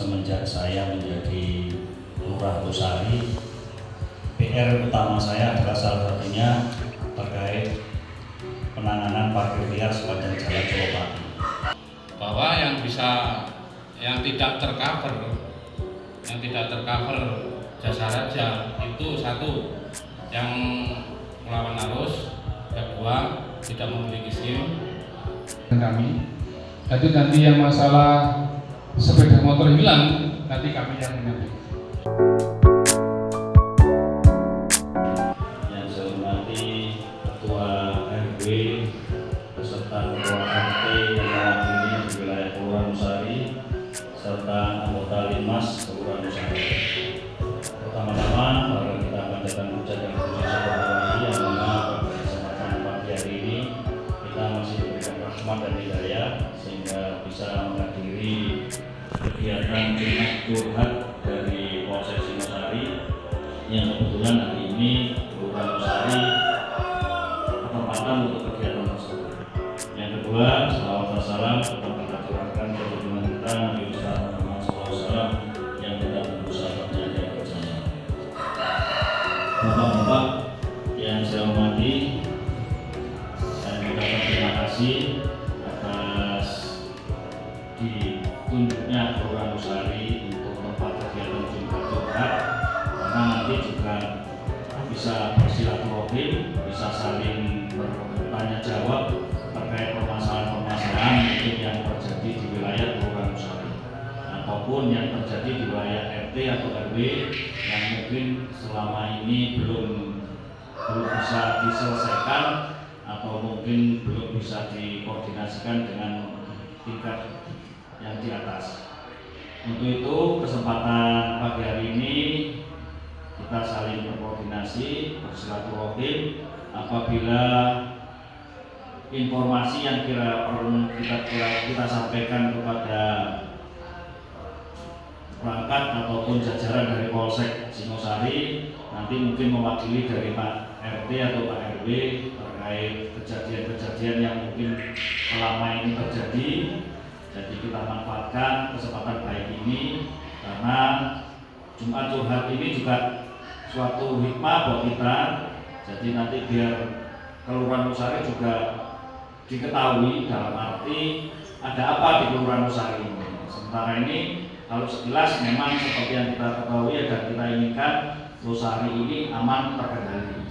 semenjak saya menjadi Lurah Losari, PR utama saya adalah salah satunya terkait penanganan parkir liar sepanjang Jalan Colopati. Bahwa yang tidak tercover jasa raja itu satu, yang melawan arus, kedua tidak memiliki SIM. Kami, itu nanti yang masalah sepeda motor hilang, nanti kami yang mengambil. Yang saya hormati Ketua RW beserta Ketua RT yang mewakili di wilayah Kelurahan Losari serta anggota Linmas Kelurahan Losari. Pertama-tama, mari kita panjatkan puja dan puji syukur lagi yang mana pada kesempatan pagi hari ini kita masih diberikan rahmat dan hidayah sehingga bisa menghadiri kegiatan Jumat Curhat dari Polsek Singosari yang kebetulan hari ini Kelurahan Losari ketempatan untuk kegiatan tersebut. Yang kedua, salawat dan salam tetap kita curahkan ke junjungan kita Nabi Muhammad SAW yang tidak berusaha terjaga bersama. Bapak-bapak yang saya hormati, saya mengucapkan terima kasih atas ditunjuknya Kelurahan Losari untuk tempat kegiatan Jumat Curhat, karena nanti juga bisa bersilaturahim, bisa saling bertanya jawab terkait permasalahan-permasalahan mungkin yang terjadi di wilayah Kelurahan Losari ataupun yang terjadi di wilayah RT atau RW yang mungkin selama ini belum bisa diselesaikan atau mungkin belum bisa dikoordinasikan dengan tingkat yang di atas. Untuk itu kesempatan pagi hari ini kita saling berkoordinasi, bersilaturahim apabila informasi yang perlu kita sampaikan kepada perangkat ataupun jajaran dari Polsek Singosari, nanti mungkin mewakili dari Pak RT atau Pak RW terkait kejadian-kejadian yang mungkin selama ini terjadi. Jadi kita manfaatkan kesempatan baik ini karena Jumat Curhat ini juga suatu hikmah buat kita. Jadi nanti biar Kelurahan Losari juga diketahui dalam arti ada apa di Kelurahan Losari ini. Sementara ini kalau sekilas memang seperti yang kita ketahui dan kita inginkan Losari ini aman terkendali.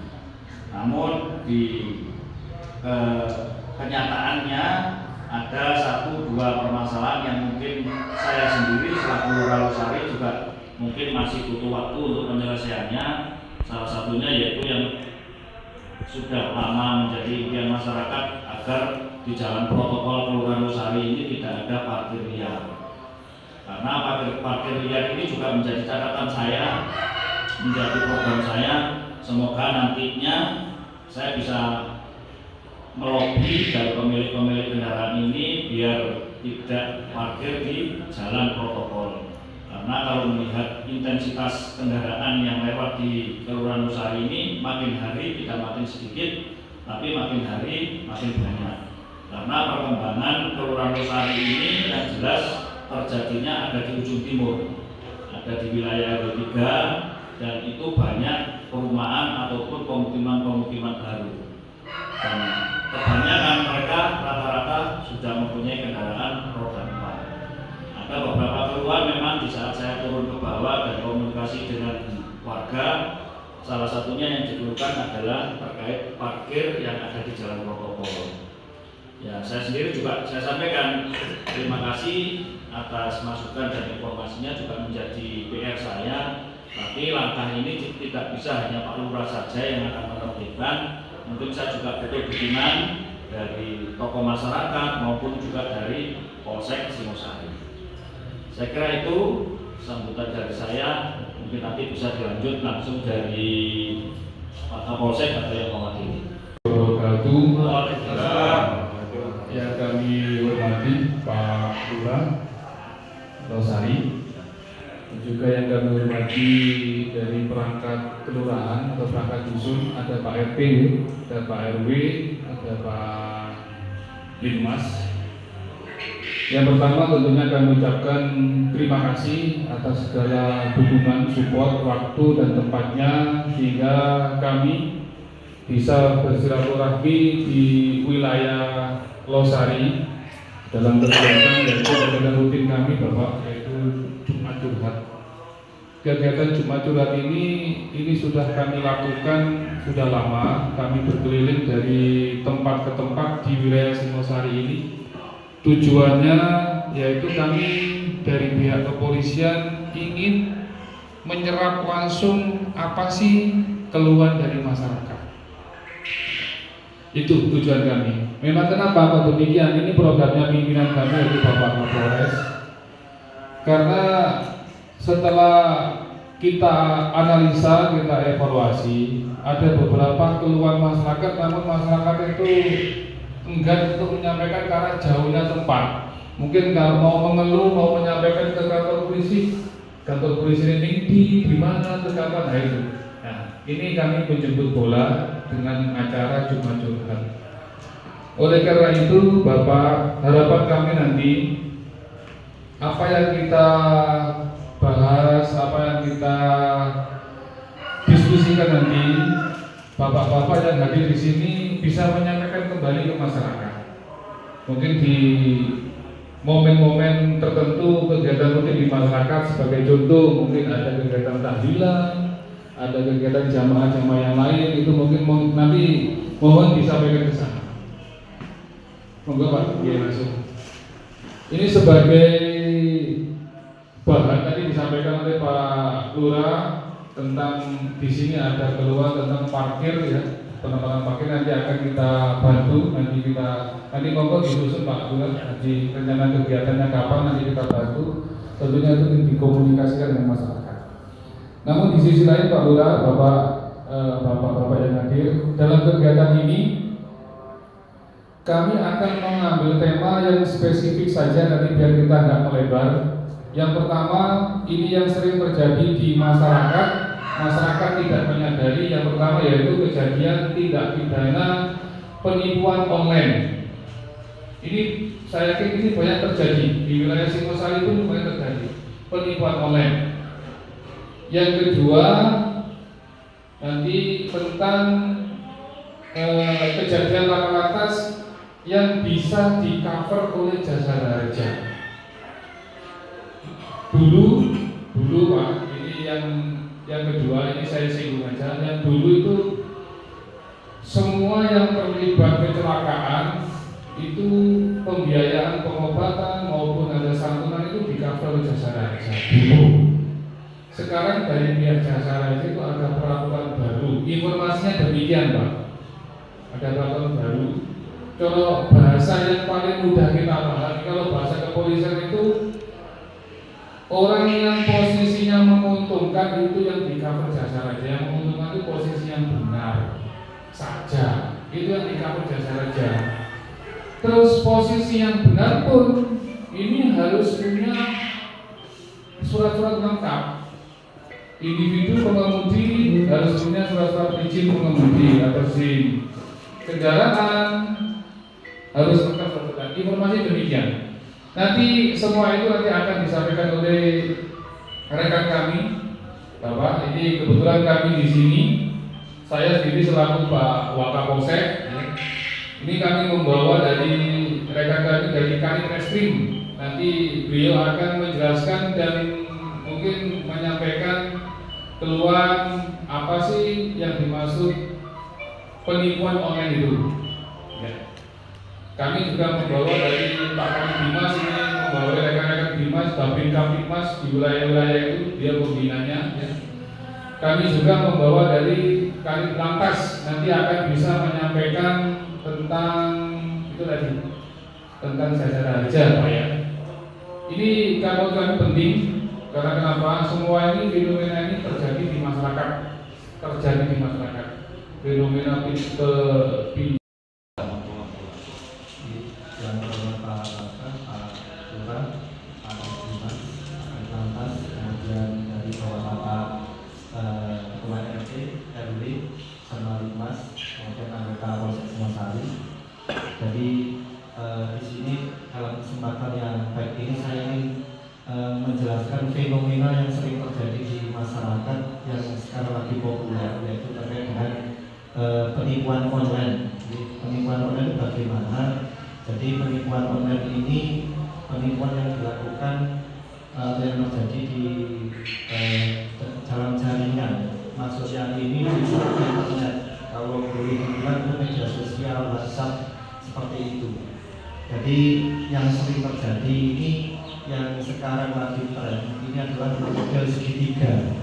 Namun di kenyataannya ada 1-2 permasalahan yang mungkin saya sendiri selaku Lurah Losari juga mungkin masih butuh waktu untuk penyelesaiannya. Salah satunya yaitu yang sudah lama menjadi impian masyarakat agar di jalan protokol Kelurahan Losari ini tidak ada parkir liar. Karena parkir liar ini juga menjadi catatan saya, menjadi program saya. Semoga nantinya saya bisa melobi dari pemilik kendaraan ini biar tidak parkir di jalan protokol. Karena kalau melihat intensitas kendaraan yang lewat di Kelurahan Losari ini makin hari tidak makin sedikit, tapi makin hari makin banyak. Karena perkembangan Kelurahan Losari ini yang jelas terjadinya ada di ujung timur, ada di wilayah RW 3, dan itu banyak perumahan ataupun pemukiman baru. Dan kebanyakan mereka rata-rata sudah mempunyai kendaraan roda 4. Ada beberapa keluhan memang di saat saya turun ke bawah dan komunikasi dengan warga, salah satunya yang dikeluhkan adalah terkait parkir yang ada di jalan protokol. Ya, saya sendiri juga saya sampaikan terima kasih atas masukan dan informasinya juga menjadi PR saya. Tapi langkah ini tidak bisa hanya Pak Lurah saja yang akan menerbitkan. Mungkin saya juga butuh dukungan dari tokoh masyarakat maupun juga dari Polsek Singosari. Saya kira itu sambutan dari saya. Mungkin nanti bisa dilanjut langsung dari Pak Kapolsek atau yang mewakili. Yang kami hormati Pak Lurah Losari, juga yang kami hormati dari perangkat kelurahan atau perangkat dusun, ada Pak RT, ada Pak RW, ada Pak Linmas, Yang pertama tentunya kami ucapkan terima kasih atas segala dukungan, support, waktu dan tempatnya sehingga kami bisa bersilaturahmi di wilayah Losari dalam kegiatan yaitu kegiatan rutin kami Bapak, yaitu Jumat Curhat. Kegiatan Jumat Curhat ini sudah kami lakukan sudah lama. Kami berkeliling dari tempat ke tempat di wilayah Singosari ini. Tujuannya yaitu kami dari pihak kepolisian ingin menyerap langsung apa sih keluhan dari masyarakat. Itu tujuan kami. Memang kenapa Pak demikian? Ini programnya pimpinan kami yaitu Bapak Kapolres. Karena setelah kita analisa, kita evaluasi, ada beberapa keluhan masyarakat, namun masyarakat itu enggan untuk menyampaikan karena jauhnya tempat. Mungkin kalau mau mengeluh, mau menyampaikan ke kantor polisi ini di mana ke kantor, nah itu. Nah, ini kami menjemput bola dengan acara Jumat Curhat. Oleh karena itu, Bapak, harapan kami nanti apa yang kita bahas, apa yang kita diskusikan nanti, bapak-bapak yang hadir di sini bisa menyampaikan kembali ke masyarakat. Mungkin di momen-momen tertentu kegiatan rutin di masyarakat, sebagai contoh mungkin ada kegiatan tahlilan, ada kegiatan jamaah-jamaah yang lain, itu mungkin nanti mohon disampaikan ke sana. Monggo Pak, ya langsung. Ini sebagai bahan tadi disampaikan oleh Pak Lurah tentang di sini ada keluhan tentang parkir ya, penempatan parkir nanti akan kita bantu, nanti monggo disusun Pak Lurah di rencana kegiatannya kapan nanti kita bantu, tentunya itu dikomunikasikan dengan masyarakat. Namun di sisi lain Pak Lurah, bapak-bapak yang hadir dalam kegiatan ini, kami akan mengambil tema yang spesifik saja nanti biar kita nggak melebar. Yang pertama, ini yang sering terjadi di masyarakat tidak menyadari. Yang pertama yaitu kejadian tindak pidana penipuan online. Ini saya yakin ini banyak terjadi di wilayah Singosari pun banyak terjadi penipuan online. Yang kedua, nanti tentang kejadian laka lantas yang bisa di cover oleh Jasara Harja. Dulu Pak, ini yang kedua ini saya singgung aja. Yang dulu itu semua yang terlibat kecelakaan itu pembiayaan pengobatan maupun ada santunan itu di cover oleh Jasara Harja. Sekarang dari pihak Jasara Harja itu ada peraturan baru. Informasinya demikian Pak. Ada peraturan baru. Kalau bahasa yang paling mudah kita pahami, kalau bahasa kepolisian itu orang yang posisinya menguntungkan itu yang di cover Jasara Harja. Yang menguntungkan itu posisi yang benar saja, itu yang di cover Jasara Harja. Terus posisi yang benar pun ini harus punya surat-surat lengkap. Individu pengemudi harus punya surat-surat izin pengemudi atau SIM. Kendaraan harus lengkap surat. Informasi demikian. Nanti semua itu nanti akan disampaikan oleh rekan kami, Bapak. Ini kebetulan kami di sini, saya sendiri selaku Pak Wakapolsek. Ini kami membawa dari rekan kami dari Kanit Reskrim. Nanti beliau akan menjelaskan dan mungkin menyampaikan keluhan apa sih yang dimaksud penipuan online itu. Ya. Kami juga membawa dari Pak Kanit Bimas ini, membawa rekan-rekan Bimas, Babin Kapitmas di wilayah-wilayah itu, dia pembinanya. Ya. Kami juga membawa dari Kanit Lantas, nanti akan bisa menyampaikan tentang itu tadi, tentang Jasara Harja Pak ya. Ini kalau kami penting, karena kenapa? Semua ini fenomena ini terjadi di masyarakat, fenomena yang Pak Lurah, Pak Dimas, Lantas, kemudian dari Bapak Ketua RT, RW, sama Limas, kemudian anggota Polsek Singosari. Jadi di sini dalam kesempatan yang ini saya ingin menjelaskan fenomena yang sering terjadi di masyarakat yang sekarang lagi populer, yaitu terkait dengan penipuan online. Jadi, penipuan online bagaimana? Jadi penipuan online ini penipuan yang dilakukan yang terjadi di dalam jaringan. Maksudnya ini di internet. Kalau boleh dibilang itu media sosial, WhatsApp, seperti itu. Jadi yang sering terjadi ini yang sekarang lagi tren ini adalah model segitiga.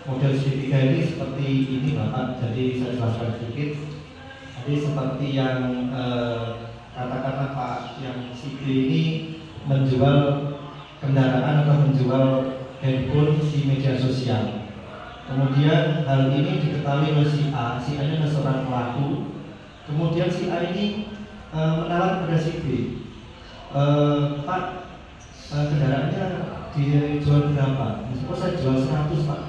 Model segitiga ini seperti ini Bapak. Jadi saya jelaskan sedikit. Jadi seperti yang katakanlah Pak yang si B ini menjual kendaraan atau menjual handphone di media sosial. Kemudian hal ini diketahui oleh si A ini adalah seorang pelaku. Kemudian si A ini menawar kepada si B, Pak, kendaraannya dijual berapa? Misalnya saya jual 100 Pak.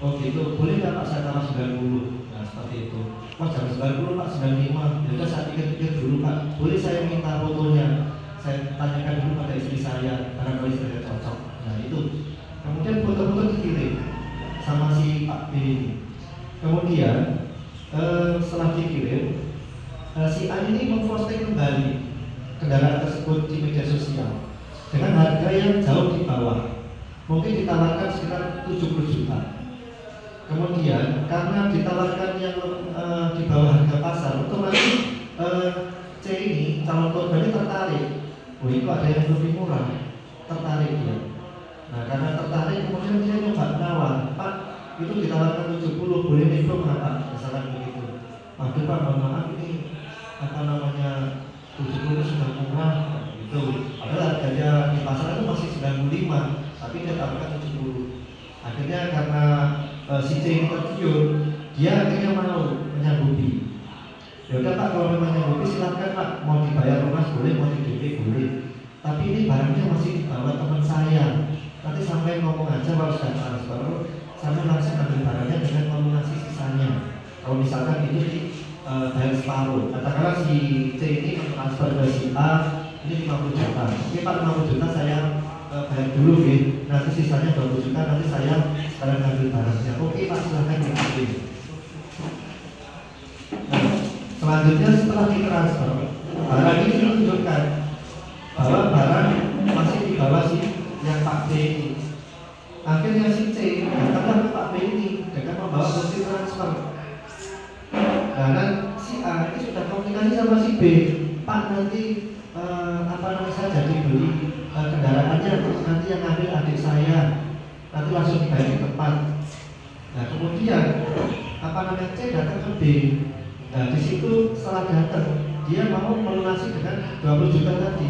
Oh gitu, boleh nggak Pak saya tambah 90? Nah seperti itu. Mas jangan 90 Pak, 95. Ya saya pikir-pikir dulu Pak. Boleh saya minta fotonya? Saya tanyakan dulu pada istri saya, barangkali istri saya cocok. Nah itu. Kemudian foto-foto dikirim sama si Pak B ini. Kemudian setelah dikirim, si A ini memposting kembali kendaraan tersebut di media sosial dengan harga yang jauh di bawah, mungkin ditawarkan sekitar 70 juta. Kemudian karena ditawarkan yang di bawah harga pasar, otomatis C ini calon korban ini tertarik. Oh itu ada yang lebih murah, tertarik dia. Nah karena tertarik kemudian dia nyoba nawar, Pak itu ditawarkan 70, boleh nego nggak Pak? Misalkan begitu. Waduh Pak, mohon maaf ini apa namanya 70 sudah murah gitu. Padahal harganya di pasar itu masih 95, tapi dia tawarkan 70. Akhirnya karena si C ini tergiur, dia akhirnya mau menyanggupi. Ya udah Pak, kalau memang menyanggupi silahkan Pak, mau dibayar lunas boleh, mau di DP boleh. Tapi ini barangnya masih dibawa teman saya. Nanti sampai ngomong aja kalau sudah transfer, sampai langsung ambil barangnya dengan melunasi sisanya. Kalau misalkan itu di bayar separuh, katakanlah si C ini transfer ke si A ini 50 juta. Oke Pak, 50 juta saya bayar dulu gitu. Nanti sisanya 20 juta, nanti saya sekarang ambil barangnya. Oke Pak, silahkan diambil. Nah, selanjutnya setelah ditransfer, barang ini menunjukkan bahwa barang masih di bawah si yang Pak B ini. Akhirnya si C datanglah ke Pak B ini dengan membawa bukti transfer. Nah, si A ini sudah komunikasi sama si B, Pak nanti apa namanya saya jadi beli kendaraannya, nanti yang ngambil adik saya, nanti langsung dibayar di tempat. Nah kemudian apa namanya C datang ke B. Nah di situ setelah datang dia mau melunasi dengan 20 juta tadi.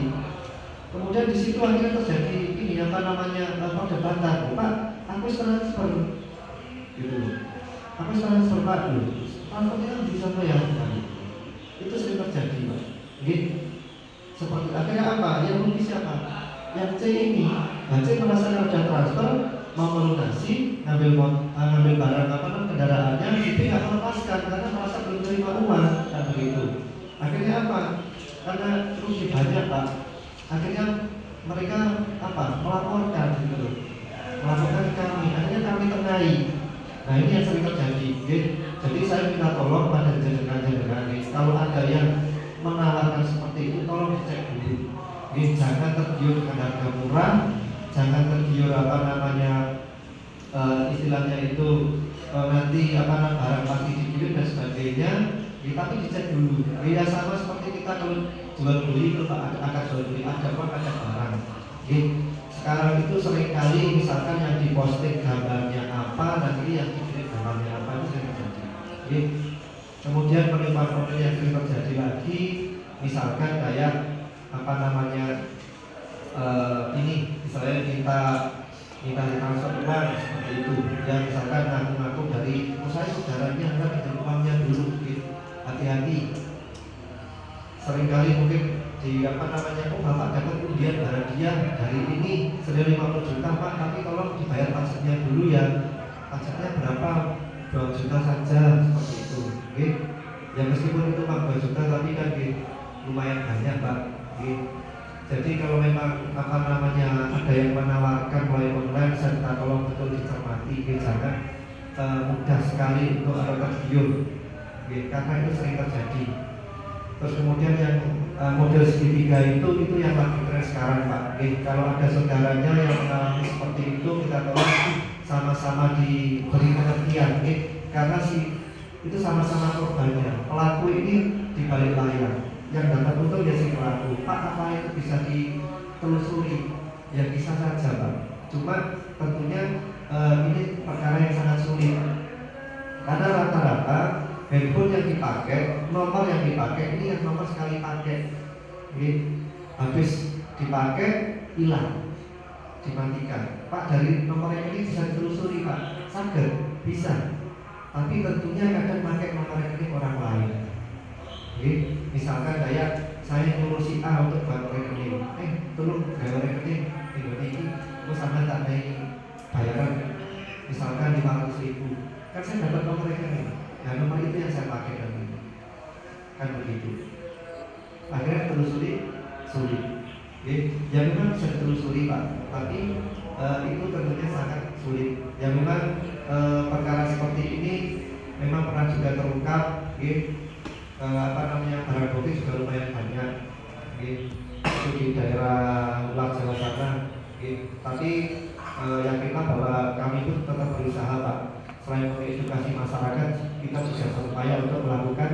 Kemudian di situ akhirnya terjadi ini apa namanya perdebatan. Pak, aku transfer, gitu. Aku transfer Pak dulu. Transfernya bisa bayar. Itu sering terjadi Pak. Gitu. Seperti akhirnya apa? Yang rugi siapa? Yang C ini. Nah C merasa sudah transfer, mau melunasi, ngambil barang apa namanya kendaraannya, si B nggak melepaskan karena merasa belum terima uang dan begitu. Akhirnya apa? Karena rugi banyak Pak. Akhirnya mereka apa? Melaporkan gitu loh. Melaporkan kami. Akhirnya kami tengahi. Nah ini yang sering terjadi. Gitu. Jadi saya minta tolong pada jenengan-jenengan kalau ada yang menawarkan seperti itu tolong dicek dulu. Jangan tergiur dengan harga murah, jangan tergiur apa namanya istilahnya itu nanti apa namanya barang pasti dikirim dan sebagainya. Tapi dicek dulu. Ya sama seperti kita kalau jual beli itu Pak, ada jual beli, ada uang ada barang. Sekarang itu seringkali misalkan yang diposting gambarnya apa, nanti yang dikirim gambarnya apa itu sering terjadi. Kemudian penipuan-penipuan yang sering terjadi lagi, misalkan kayak apa namanya ini, misalnya minta transfer uang seperti itu. Yang misalkan ngaku-ngaku dari saya saudaranya anda minta uangnya dulu, hati-hati. Seringkali mungkin di apa namanya, oh bapak dapat undian barang dia dari ini senilai 50 juta Pak, tapi tolong dibayar pajaknya dulu ya. Pajaknya berapa? 2 juta saja seperti itu. Ya meskipun itu 2 juta tapi kan lumayan banyak Pak. Jadi kalau memang ada yang menawarkan melalui online, serta tolong betul dicermati, jangan mudah sekali untuk tergiur, karena itu sering terjadi. Terus kemudian yang model segitiga itu yang lagi tren sekarang, Pak. Kalau ada saudaranya yang mengalami seperti itu, kita tolong sama-sama diberi pengertian, karena itu sama-sama korbannya. Pelaku ini di balik layar, yang dapat untung ya si pelaku. Pak, apa itu bisa ditelusuri? Ya bisa saja, Pak. Cuma tentunya ini perkara yang sangat sulit, karena rata-rata handphone yang dipakai, nomor yang dipakai ini yang nomor sekali pakai, habis dipakai hilang, dimatikan. Pak, dari nomor yang ini bisa ditelusuri, Pak. Saged bisa, tapi tentunya kadang pakai nomor rekening orang lain. Misalkan saya nyuruh si A untuk bantu rekening, tolong gawe rekening ini, terus sama tak naik bayaran, misalkan 500.000, kan saya dapat nomor rekening. Nah, nomor itu yang saya pakai kan begitu. Akhirnya telusuri sulit. Ya memang bisa ditelusuri, Pak, tapi itu tentunya sangat sulit. Ya memang perkara seperti ini memang pernah juga terungkap, barang bukti juga lumayan banyak, itu di daerah luar Jawa sana. Tapi yakinlah bahwa kami pun tetap berusaha, Pak. Selain mengedukasi masyarakat, kita juga berupaya untuk melakukan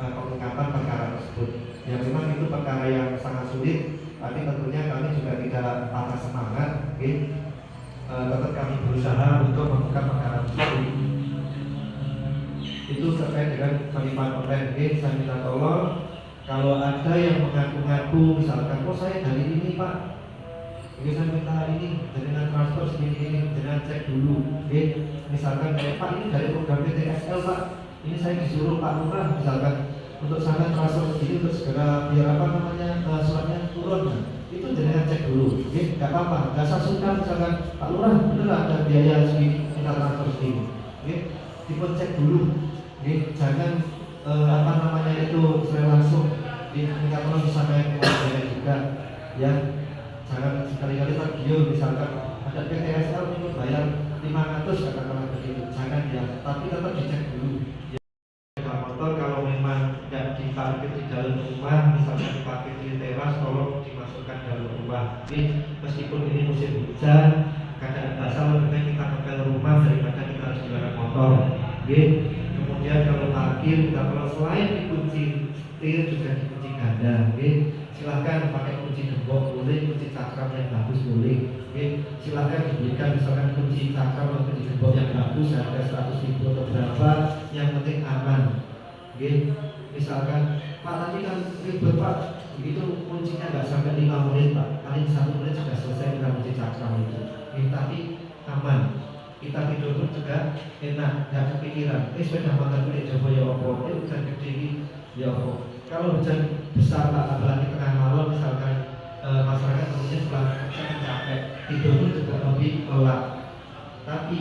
pengungkapan perkara tersebut. Ya memang itu perkara yang sangat sulit, tapi tentunya kami juga tidak patah semangat. Tetap kami berusaha untuk mengungkap perkara tersebut. Itu terkait dengan penipuan online. Saya minta tolong kalau ada yang mengaku-ngaku, misalkan, saya dari ini, Pak, saya minta ini dengan transfer segini, dengan cek dulu. Misalkan kayak, Pak, ini dari program PTSL, Pak, ini saya disuruh Pak Lurah, misalkan untuk saya transfer segini untuk segera biar suratnya turun. Itu dengan cek dulu, nggak apa-apa. Dasar sudah misalkan Pak Lurah bener ada biaya segini, kita transfer segini, dipun cek dulu. Jangan itu saya langsung minta tolong disampaikan kepada juga, ya. Jangan sekali-kali tergiur, misalkan ada PTSL untuk bayar 500 katakanlah begitu, jangan ya, tapi tetap dicek dulu. Ya, motor kalau memang tidak diparkir di dalam rumah, misalkan diparkir di teras, tolong dimasukkan dalam rumah. Meskipun ini musim hujan, keadaan basah, lebih baik kita ke rumah daripada kita harus jalan motor. Kemudian kalau parkir, kita perlu selain dikunci setir juga dikunci ganda. Silahkan pakai kunci gembok boleh, kunci cakram yang bagus boleh. Silahkan diberikan misalkan kunci cakram atau kunci gembok yang bagus harga 100.000 atau berapa, yang penting aman. Misalkan, Pak, tadi kan ribet, Pak, begitu kuncinya nggak sampai 5 menit, Pak, paling 1 menit sudah selesai dengan kunci cakram itu. Tapi aman. Kita tidur pun juga enak, nggak kepikiran. Sepeda motor kulit Jawa ya opo, hujan gede ini ya opo. Kalau hujan besar, Pak, apalagi tengah malam, misalkan masyarakat tentunya setelah capek, tidur pun juga lebih lelap. Tapi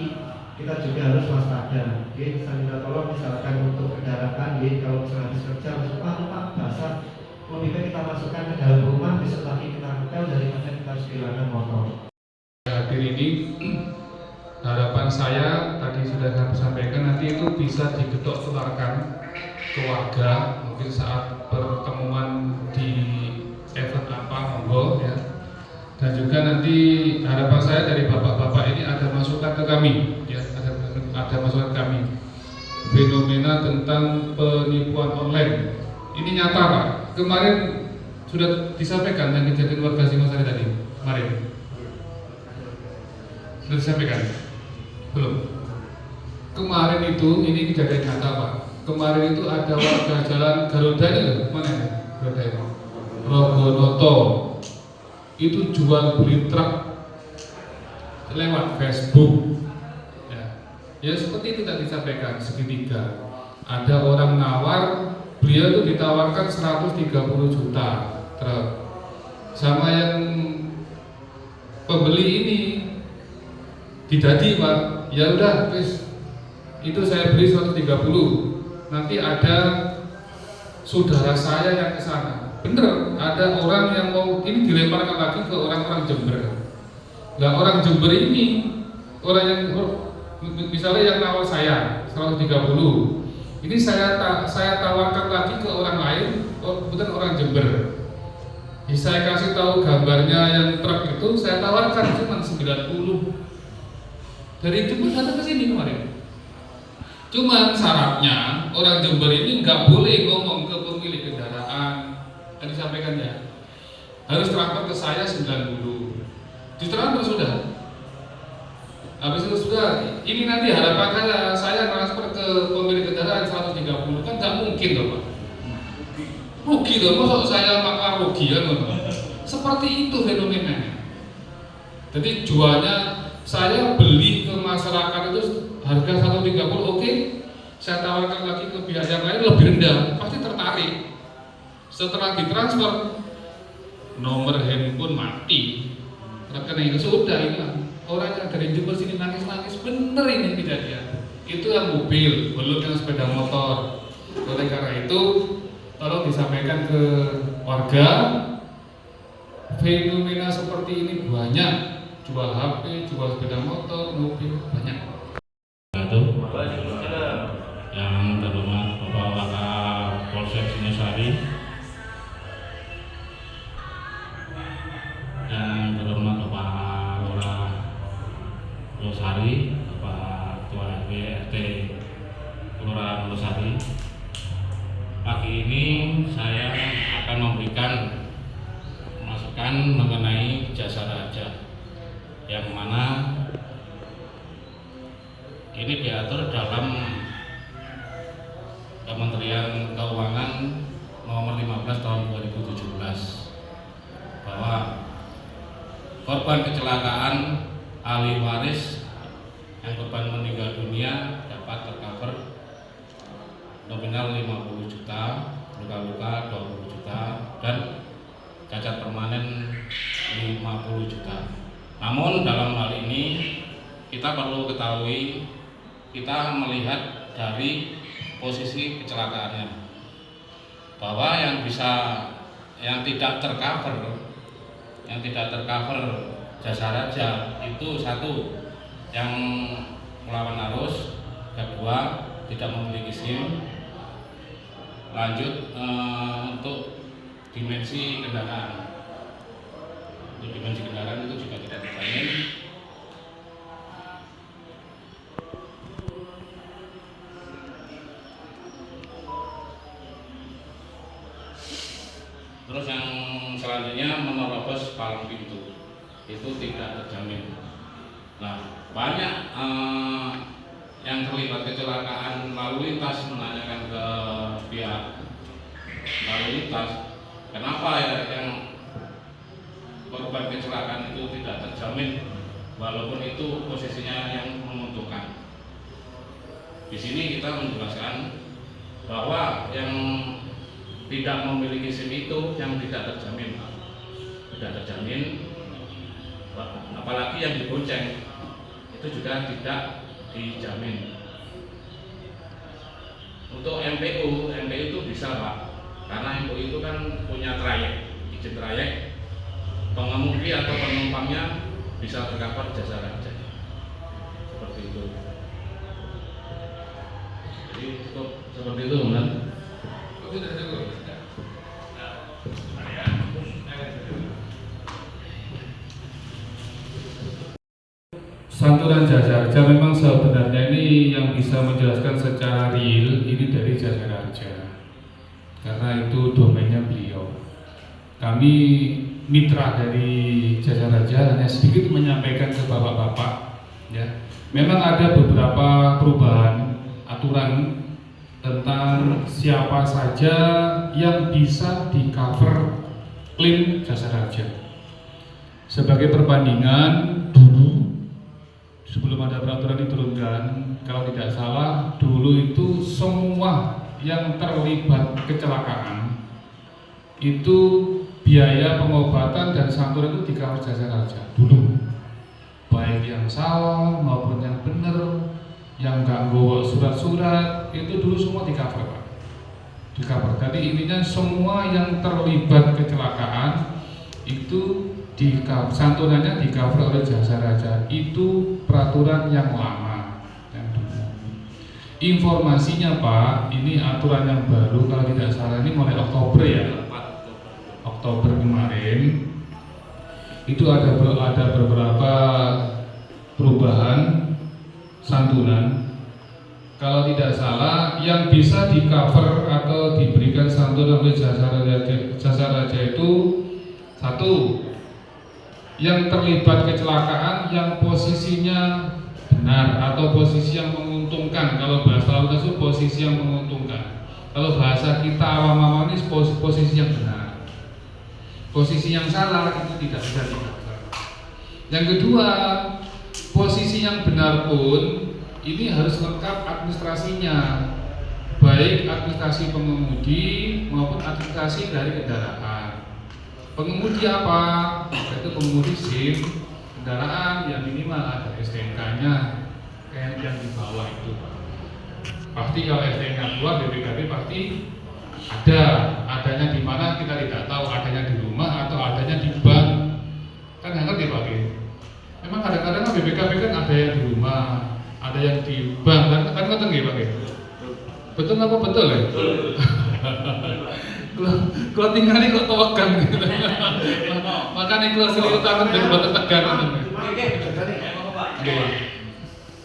kita juga harus waspada. Saya minta tolong misalkan untuk kendaraan, kalau misalnya habis kerja, Pak, basah, lebih baik kita masukkan ke dalam rumah, besok lagi kita ngepel daripada kita harus kehilangan motor. Hadir ini, harapan saya tadi sudah saya sampaikan, nanti itu bisa digetok tularkan ke warga, mungkin saat pertemuan di event apa, monggo ya. Dan juga nanti harapan saya dari bapak-bapak ini ada masukan ke kami, ya, ada masukan kami. Fenomena tentang penipuan online ini nyata, Pak. Kemarin sudah disampaikan yang kejadian warga Singosari tadi kemarin. Sudah disampaikan? Belum. Kemarin itu ini kejadian nyata, Pak. Kemarin itu ada warga jalan Garuda ini, mana ya? Garuda itu. Rogonoto. Itu jual beli truk lewat Facebook. Ya seperti itu tadi disampaikan, segitiga. Ada orang nawar, beliau itu ditawarkan 130 juta truk. Sama yang pembeli ini didadi, Pak. Ya udah, wis. Itu saya beli 130. Nanti ada saudara saya yang ke sana. Bener, ada orang yang mau ini dilemparkan lagi ke orang-orang Jember. Nah orang Jember ini orang yang misalnya yang nawar saya 130, ini saya tawarkan lagi ke orang lain, bukan orang Jember. Saya kasih tahu gambarnya yang truk itu, saya tawarkan cuma 90. Dari Jember datang ke sini kemarin. Cuman syaratnya orang Jember ini nggak boleh ngomong ke pemilik kendaraan. Tadi sampaikan ya, harus transfer ke saya 90. Ditransfer sudah. Habis itu sudah, ini nanti harapan saya transfer ke pemilik kendaraan 130, kan nggak mungkin loh Pak. Rugi loh, masa saya maklar rugi ya Pak. Seperti itu fenomenanya. Jadi jualnya saya beli ke masyarakat itu harga 130, oke, saya tawarkan lagi ke pihak yang lain lebih rendah, pasti tertarik. Setelah ditransfer, nomor handphone mati, rekening sudah hilang. Orang yang dari Jember sini nangis-nangis, bener ini kejadian. Itu yang mobil, belum yang sepeda motor. Oleh karena itu, tolong disampaikan ke warga, fenomena seperti ini banyak. Jual HP, jual sepeda motor, mobil, banyak. Yang terhormat Bapak Wakapolsek Singosari, yang terhormat Bapak Lurah Losari, Bapak Ketua RW RT Kelurahan Losari. Pagi ini saya akan memberikan masukan mengenai jasa raja, yang mana ini diatur dalam Kementerian Keuangan nomor 15 tahun 2017 bahwa korban kecelakaan ahli waris yang korban meninggal dunia dapat tercover nominal 50 juta, luka-luka 20 juta, dan cacat permanen 50 juta. Namun dalam hal ini kita perlu ketahui, kita melihat dari posisi kecelakaannya, bahwa yang tidak tercover jasa raja itu satu, yang melawan arus, kedua tidak memiliki SIM, lanjut untuk dimensi kendaraan. Untuk dimensi kendaraan itu juga tidak terjamin. Terus yang selanjutnya menerobos palang pintu, itu tidak terjamin. Nah, banyak yang terlibat kecelakaan lalu lintas menanyakan ke pihak lalu lintas, kenapa ya yang korban kecelakaan itu tidak terjamin, walaupun itu posisinya yang menguntungkan. Di sini kita menjelaskan bahwa yang tidak memiliki SIM itu yang tidak terjamin, apalagi yang dibonceng itu juga tidak dijamin. Untuk MPU itu bisa Pak, karena MPU itu kan punya trayek, izin trayek, pengemudi atau penumpangnya bisa tercover jasa raja, seperti itu. Jadi cukup seperti itu benar. Santunan jasa raja memang sebenarnya ini yang bisa menjelaskan secara real ini dari jasa raja, karena itu domainnya beliau. Kami mitra dari jasa raja hanya sedikit menyampaikan ke bapak-bapak ya. Memang ada beberapa perubahan aturan tentang siapa saja yang bisa di cover klaim jasa raja. Sebagai perbandingan, dulu sebelum ada peraturan diturunkan, kalau tidak salah dulu itu semua yang terlibat kecelakaan itu biaya pengobatan dan santunan itu di cover jasa raja dulu, baik yang salah maupun yang benar, yang nggak bawa surat-surat itu dulu semua di cover Pak. di cover. Jadi intinya semua yang terlibat kecelakaan itu di santunannya di cover oleh Jasa Raja. Itu peraturan yang lama yang dulu. Informasinya Pak, ini aturan yang baru kalau tidak salah ini mulai Oktober ya. Oktober kemarin itu ada beberapa perubahan santunan. Kalau tidak salah yang bisa di cover atau diberikan santunan oleh Jasa Raja itu satu, yang terlibat kecelakaan yang posisinya benar atau posisi yang menguntungkan. Kalau bahasa lalu itu posisi yang menguntungkan. Kalau bahasa kita awam-awam ini posisi yang benar. Posisi yang salah itu tidak bisa di-cover. Yang kedua, posisi yang benar pun ini harus lengkap administrasinya, baik administrasi pengemudi maupun administrasi dari kendaraan. Pengemudi apa? Yaitu pengemudi SIM kendaraan yang minimal ada STNK-nya, kayak yang di bawah itu. Pasti kalau STNK keluar BPKB pasti adanya di mana kita tidak tahu, adanya di rumah atau adanya di bank, kan nggak ngerti Pak. Memang kadang-kadang BPKB kan ada yang di rumah, ada yang di bank, kan ngerti nggak Pak? Betul apa betul ya? Kalau tinggalnya kok tawakan gitu. Makanya kalau seliru tangan dan buat tegang.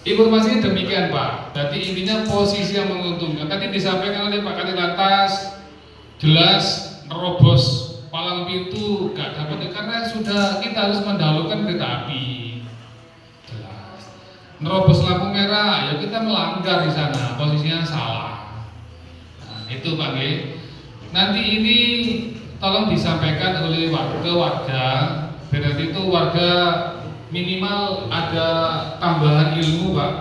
Informasinya demikian Pak. Jadi intinya posisi yang menguntungkan. Tadi disampaikan oleh Pak Kadilantas, jelas nerobos palang pintu gak dapat karena sudah kita harus mendahulukan kereta api. Jelas. Nerobos lampu merah, ya kita melanggar di sana, posisinya salah. Nah, itu Pak G. Nanti ini tolong disampaikan oleh warga. Berarti itu warga minimal ada tambahan ilmu Pak.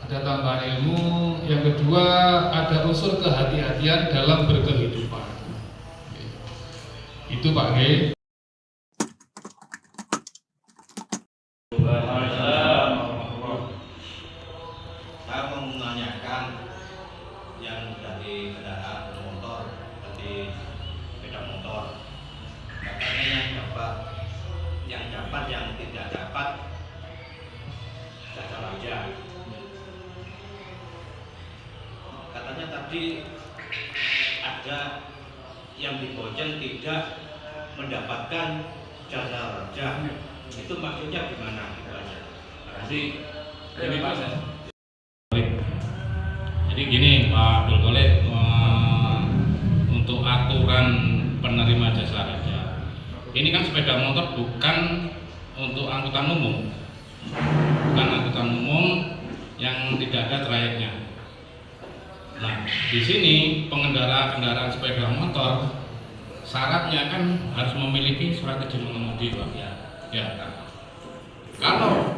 Ada tambahan ilmu. Yang kedua ada unsur kehati-hatian dalam berkehidupan. Itu Pak G. Saya mau menanyakan yang dari kendaraan motor, dari sepeda motor, katanya yang dapat, yang tidak dapat Jasa Raja. Katanya tadi ada yang di Bojen tidak mendapatkan Jasa Raja. Itu maksudnya gimana? Jadi ini Pak. Jadi gini Pak Abdul Khalid, untuk aturan penerima Jasa Raja, ini kan sepeda motor bukan untuk angkutan umum, bukan angkutan umum yang tidak ada trayeknya. Nah, di sini pengendara kendaraan sepeda motor syaratnya kan harus memiliki surat izin mengemudi, Pak. Ya. Kalau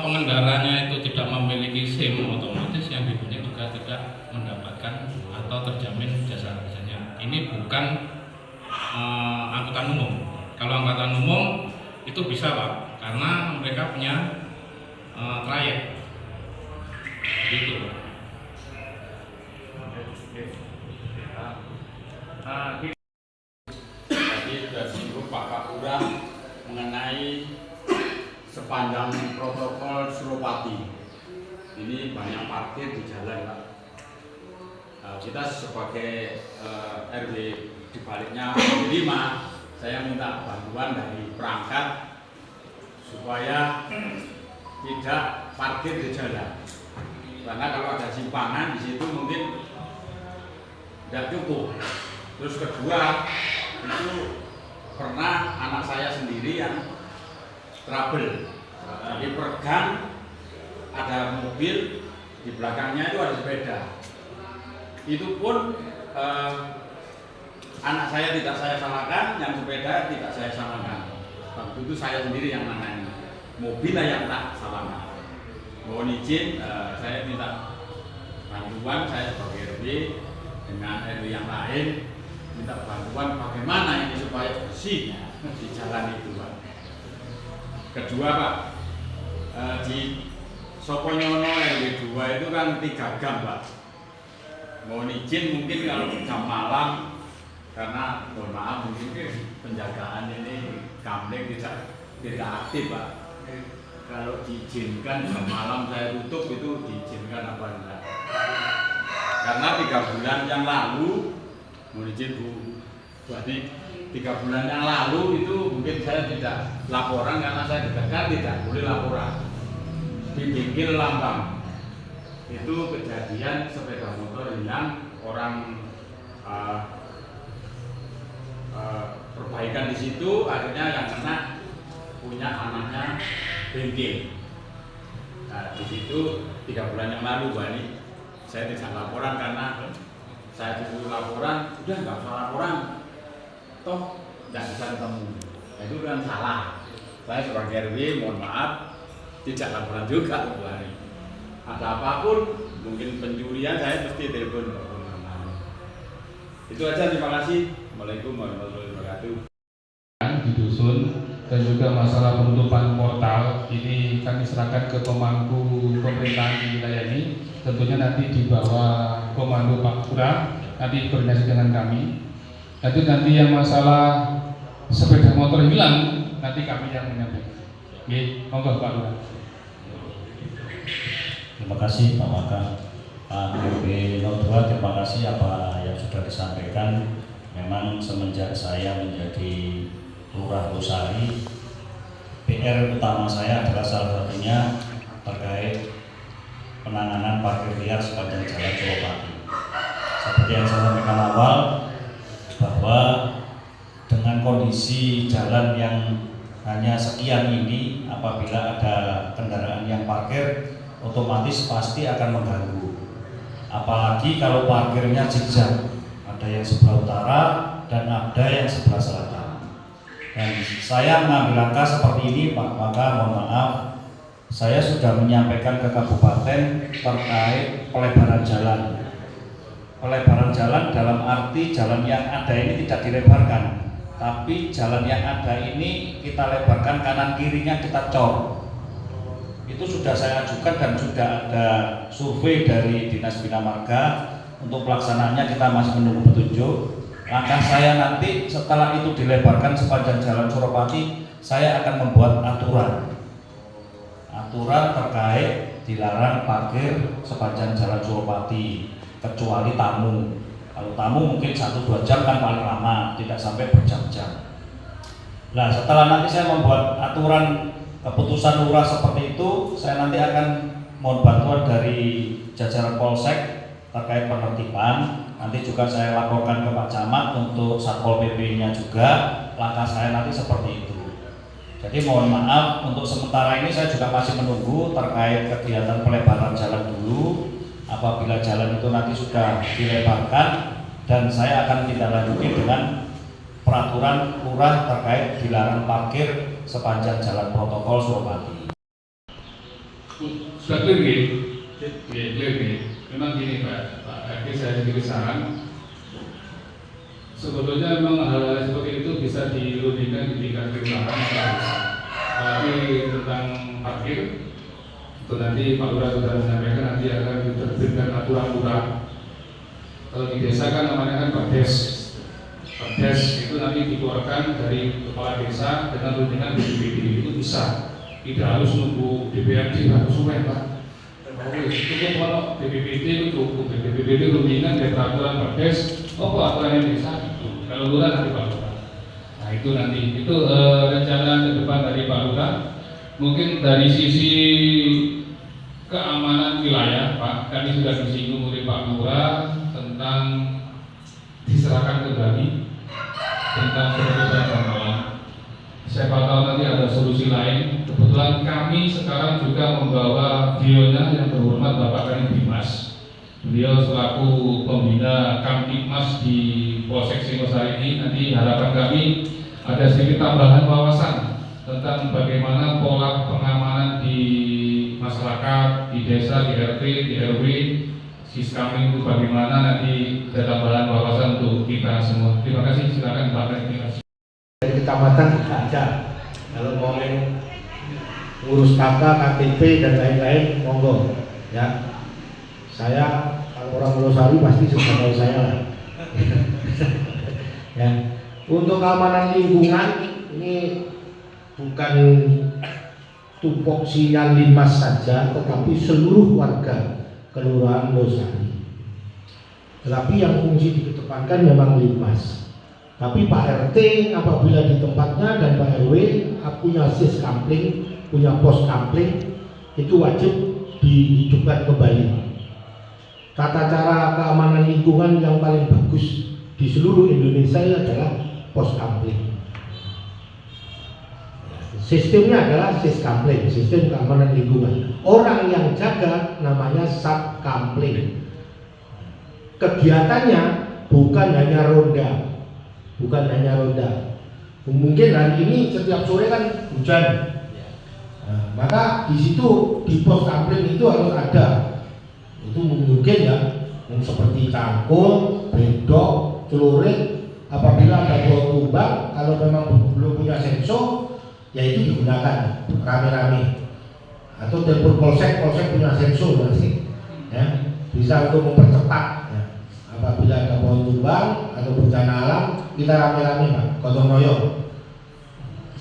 pengendaranya itu tidak memiliki SIM, otomatis yang dipunya juga tidak mendapatkan atau terjamin jasa rajanya. Ini bukan angkutan umum. Kalau angkutan umum itu bisa Pak, karena mereka punya trayek. Gitu Pak. Tadi sudah disinggung Pak Kapura mengenai sepanjang protokol Suropati. Ini banyak parkir di jalan Pak. Kita sebagai RW di baliknya 5, saya minta bantuan dari perangkat supaya tidak parkir di jalan. Karena kalau ada simpangan di situ mungkin tidak cukup. Terus kedua, itu pernah anak saya sendiri yang trouble. Jadi pergang, ada mobil, di belakangnya itu ada sepeda. Itu pun anak saya tidak saya salahkan, yang sepeda tidak saya salahkan. Waktu itu saya sendiri yang nangani. Mobilnya yang tak salahkan. Mohon izin, saya minta bantuan, saya sebagai RW dengan RW yang lain minta bantuan bagaimana ini supaya bersih di jalan itu Pak. Kedua Pak, di Soponyono RW 2 itu kan 3 gang Pak. mohon izin mungkin kalau jam malam karena mohon maaf mungkin penjagaan ini kamling tidak aktif Pak. Kalau diizinkan jam malam saya tutup itu diizinkan apa enggak? Karena 3 bulan yang lalu mohon izin Bu, jadi 3 bulan yang lalu itu mungkin saya tidak laporan karena saya ditekan tidak boleh laporan di bengkel Lambang. Itu kejadian sepeda motor hilang, orang perbaikan di situ, akhirnya yang kena punya anaknya bengkel. Nah, di situ 3 bulan yang lalu Pak, ini saya tidak laporan karena saya dulu laporan, udah nggak usah laporan, toh nggak bisa ketemu. Nah, itu kan salah. Saya sebagai RW mohon maaf tidak laporan juga Bu Hari. Ada apapun, mungkin pencurian saya mesti telepon. Itu aja, terima kasih. Assalamualaikum warahmatullahi wabarakatuh. Di dusun dan juga masalah penutupan portal ini kami serahkan ke pemangku pemerintahan di wilayah ini. Tentunya nanti di bawah komando Pak Lurah, nanti koordinasi dengan kami. Nanti yang masalah sepeda motor hilang, nanti kami yang menyampaikan. Oke, monggo Pak Lurah. Terima kasih Pak Maka. Pak RW 02, terima kasih apa yang sudah disampaikan. Memang semenjak saya menjadi Lurah Losari, PR utama saya adalah salah satunya terkait penanganan parkir liar sepanjang jalan Suropati. Seperti yang saya sampaikan awal, bahwa dengan kondisi jalan yang hanya sekian ini, apabila ada kendaraan yang parkir, otomatis pasti akan mengganggu. Apalagi kalau parkirnya zigzag, ada yang sebelah utara dan ada yang sebelah selatan. Dan saya mengambil langkah seperti ini Pak, maka mohon maaf, saya sudah menyampaikan ke kabupaten terkait pelebaran jalan. Pelebaran jalan dalam arti jalan yang ada ini tidak dilebarkan, tapi jalan yang ada ini kita lebarkan, kanan kirinya kita cor. Itu sudah saya ajukan dan sudah ada survei dari Dinas Bina Marga. Untuk pelaksanaannya kita masih menunggu petunjuk. Langkah saya nanti setelah itu dilebarkan sepanjang jalan Suropati, saya akan membuat aturan terkait dilarang parkir sepanjang jalan Suropati kecuali tamu. Kalau tamu mungkin 1-2 jam kan paling lama, tidak sampai berjam-jam. Nah, setelah nanti saya membuat aturan keputusan lurah seperti itu, saya nanti akan mohon bantuan dari jajaran Polsek terkait penertiban. Nanti juga saya laporkan ke Pak Camat untuk Satpol PP-nya juga. Langkah saya nanti seperti itu. Jadi mohon maaf, untuk sementara ini saya juga masih menunggu terkait kegiatan pelebaran jalan dulu. Apabila jalan itu nanti sudah dilebarkan, dan saya akan tindak lanjuti dengan peraturan lurah terkait dilarang parkir sepanjang jalan protokol Suropati. Sudah clear memang gini Pak Hakim, saya sedikit saran. Sebetulnya memang hal-hal seperti itu bisa dirundingkan di tingkat kelurahan, apalagi tentang parkir. Itu nanti Pak Lurah sudah menyampaikan, nanti akan diterbitkan aturan lurah. Kalau di desa kan namanya kan Perdes. Perdes itu nanti dikeluarkan dari kepala desa dengan rundingan BPBD. Itu bisa, tidak harus nunggu DPRD atau sungai Pak. Cukup kalau BPBD itu cukup, BPBD rundingan dari peraturan Perdes, aturan yang desa itu. Kalau lurah nanti Pak Lurah. Nah itu nanti, itu rencana ke depan dari Pak Lurah. Mungkin dari sisi keamanan wilayah Pak, kami sudah disinggung oleh Pak Lurah tentang diserahkan ke kami tentang penutupan jam malam. Siapa tahu nanti ada solusi lain. Kebetulan kami sekarang juga membawa beliaunya yang terhormat Bapak Kadif Dimas. Beliau selaku pembina Kamtibmas di Polsek Singosari ini. Nanti harapan kami ada sedikit tambahan wawasan tentang bagaimana pola pengamanan di masyarakat, di desa, di RT, di RW. Siskam itu bagaimana, nanti ada tambahan wawasan untuk kita semua. Terima kasih, silakan Pak Kadif. Dari kecamatan tidak ada. Kalau mau ngurus KK, KTP dan lain-lain, monggo. Ya, saya kalau orang Losari pasti sudah tahu saya lah. Ya. Untuk keamanan lingkungan ini bukan tupoksinya Linmas saja, tetapi seluruh warga Kelurahan Losari. Tetapi yang fungsi dikedepankan memang Linmas. Tapi Pak RT apabila di tempatnya dan Pak RW punya sis kampling, punya pos kampling, itu wajib dihidupkan kembali. Tata cara keamanan lingkungan yang paling bagus di seluruh Indonesia adalah pos kampling. Sistemnya adalah sis kampling, sistem keamanan lingkungan. Orang yang jaga namanya sat kampling. Kegiatannya bukan hanya ronda, Mungkin hari ini setiap sore kan hujan, maka di situ di pos kampling itu harus ada. Itu mungkin ya, yang seperti cangkul, bedok, celurit. Apabila ada buah tumbang, kalau memang belum punya sensor, ya itu digunakan rame-rame. Atau telepon polsek punya sensor nanti, ya, bisa untuk mempercepat. Ya. Apabila ada buah tumbang atau bencana alam, kita rame-rame Pak, gotong royong.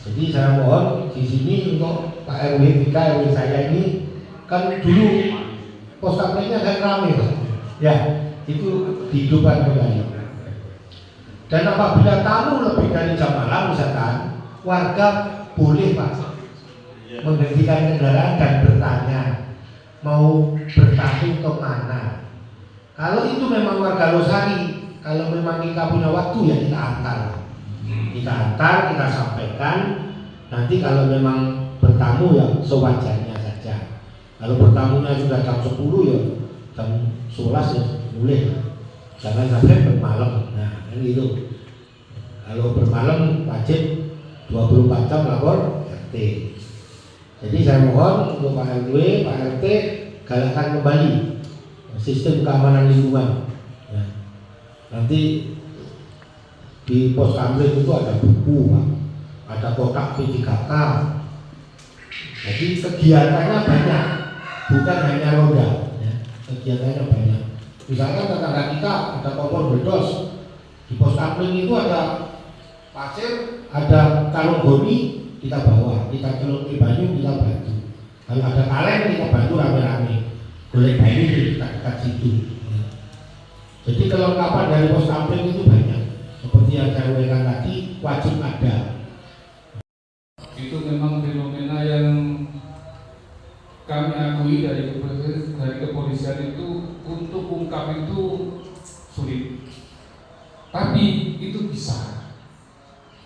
Jadi saya mohon di sini untuk Pak RW kita, RW saya ini kan dulu pos kamplingnya kan rame Pak. Ya, itu dihidupkan kembali. Dan apabila tamu lebih dari jam malam misalkan, warga boleh Pak menghentikan kendaraan dan bertanya mau bertamu ke mana. Kalau itu memang warga Losari, kalau memang kita punya waktu ya kita antar, kita sampaikan. Nanti kalau memang bertamu ya sewajarnya saja. Kalau bertamunya sudah jam 10 ya jam 11 ya boleh. Jangan sampai bermalam. Nah, itu. Kalau bermalam wajib 24 jam lapor RT. Jadi saya mohon untuk Pak RW, Pak RT galakkan kembali sistem keamanan lingkungan. Ya. Nanti di pos kampling itu ada buku, Pak. Ada kotak P3K. Jadi kegiatannya banyak, bukan hanya ronda. Ya. Kegiatannya banyak. Misalkan tetangga kita ada kompor berdos, di pos kampling itu ada pasir, ada kalung goni, kita bawa, kita celupin banyu, kita bantu. Kalau ada kaleng kita bantu rame-rame, golek banyu di dekat situ. Jadi kelengkapan dari pos kampling itu banyak. Seperti yang saya uraikan tadi, wajib ada. Itu memang fenomena yang kami akui dari kepolisian itu untuk ungkap itu sulit, tapi itu bisa.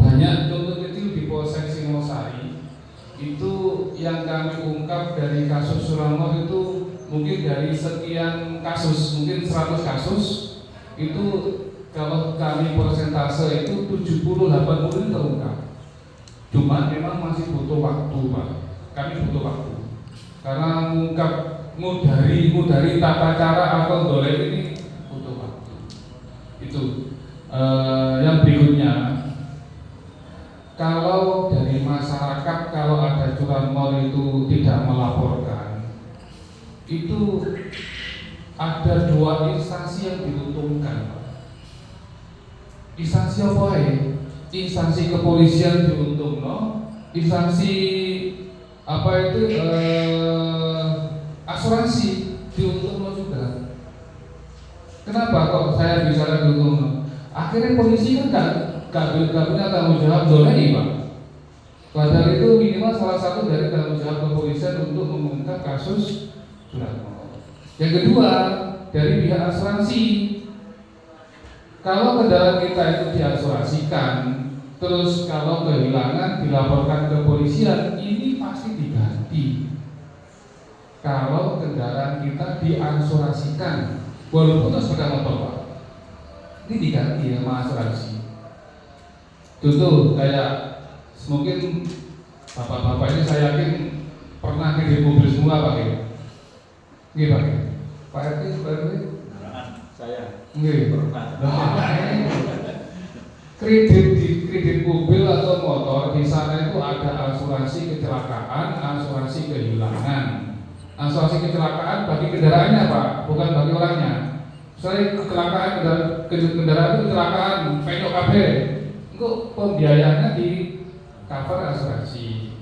Banyak contoh kecil di Polsek Singosari itu yang kami ungkap dari kasus Suramor itu mungkin dari sekian kasus, mungkin 100 kasus itu kalau kami persentase itu 70-80 terungkap. Cuma memang masih butuh waktu Pak. Kami butuh waktu. Karena ngudari tata cara atau dolek ini butuh waktu. Itu yang berikutnya, kalau dari masyarakat kalau ada curanmor itu tidak melaporkan, itu ada 2 instansi yang diuntungkan. Instansi apa ya? Instansi kepolisian diuntungkan, instansi apa itu asuransi diuntungkan juga. Kenapa kok saya bicara diuntungkan? Akhirnya polisi kan gak punya tanggung jawab dolei Pak. Padahal itu minimal salah satu dari tanggung jawab kepolisian untuk mengungkap kasus curanmor. Yang kedua, dari pihak asuransi, kalau kendaraan kita itu diasuransikan, terus kalau kehilangan dilaporkan ke kepolisian, ini pasti diganti. Kalau kendaraan kita diasuransikan, walaupun itu sepeda motor Pak, ini diganti sama asuransi. Contoh kayak mungkin bapak-bapak ini saya yakin pernah kredit mobil semua Pak ya? Nggih Pak. Pak RT sebenarnya Saya nggih. pernah. Kredit mobil atau motor di sana itu ada asuransi kecelakaan, asuransi kehilangan. Asuransi kecelakaan bagi kendaraannya Pak, bukan bagi orangnya. Saya kendaraan itu kecelakaan, penyok kabeh. Itu pembiayaannya di cover asuransi.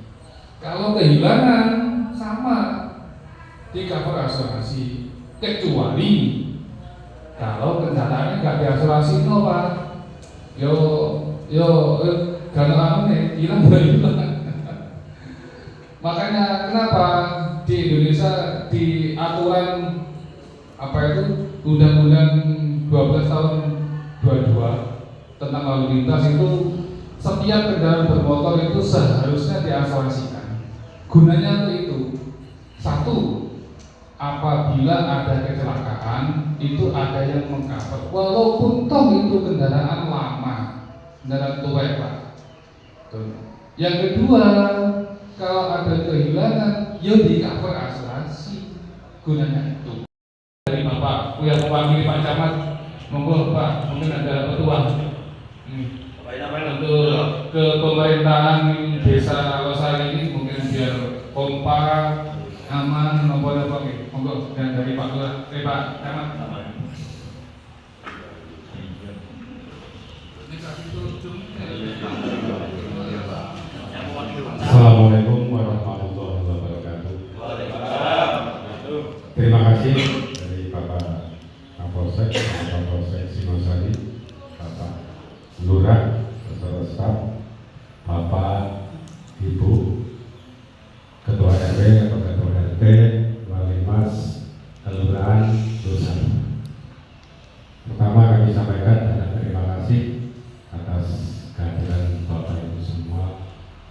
Kalau kehilangan sama di cover asuransi, kecuali kalau kendaraannya nggak diasuransi, no Pak. Karena hilang dari hilang. Makanya kenapa di Indonesia di aturan apa itu Undang-Undang 12 tahun 22 tentang lalu lintas itu setiap kendaraan bermotor itu seharusnya diasuransikan. Gunanya untuk itu, satu, apabila ada kecelakaan itu ada yang mengcover, walaupun toh itu kendaraan lama, kendaraan tua Pak. Yang kedua, kalau ada kehilangan, ya di cover asuransi. Gunanya itu. Dari Bapak, yang mewakili Pak Camat, monggo Pak, mungkin ada petuah untuk ke pemerintahan desa Losari ini mungkin biar kompak, aman, monggo dan dari Pak Lurah, Pak Camat. Assalamualaikum warahmatullahi wabarakatuh. Terima kasih dari Bapak Kapolsek, Bapak Kapolsek Singosari, Bapak Lurah, beserta staf, Bapak, Ibu, Ketua RW atau Ketua RT, Wali Mas, Kelurahan, Losari. Pertama kami sampaikan banyak terima kasih atas kehadiran Bapak Ibu semua.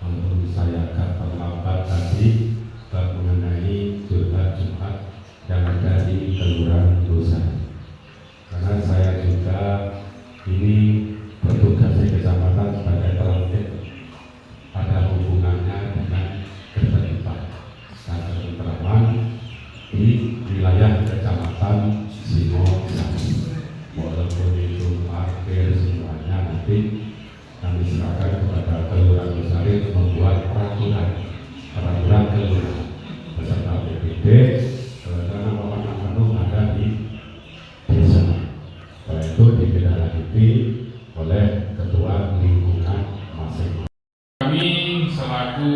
Walaupun saya agak terlambat tadi mengenai curhat Jumat yang ada di Kelurahan Losari, karena saya juga ini bertugas di kecamatan sebagai terlatih, ada hubungannya dengan ketertiban dan ketentraman di wilayah kecamatan Singosari. Walaupun itu parkir semuanya nanti kami serahkan kepada Kelurahan Losari untuk membuat peraturan kelurahan beserta BPD karena pemenang penuh ada di desa. Setelah itu ditindaklanjuti oleh ketua lingkungan masing-masing. Kami selaku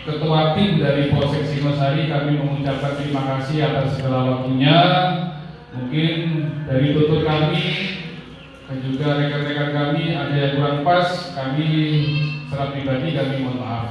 ketua tim dari Polsek Singosari, kami mengucapkan terima kasih atas segala waktunya. Mungkin dari tutur kami dan juga rekan-rekan kami ada yang kurang pas, kami secara pribadi kami mohon maaf.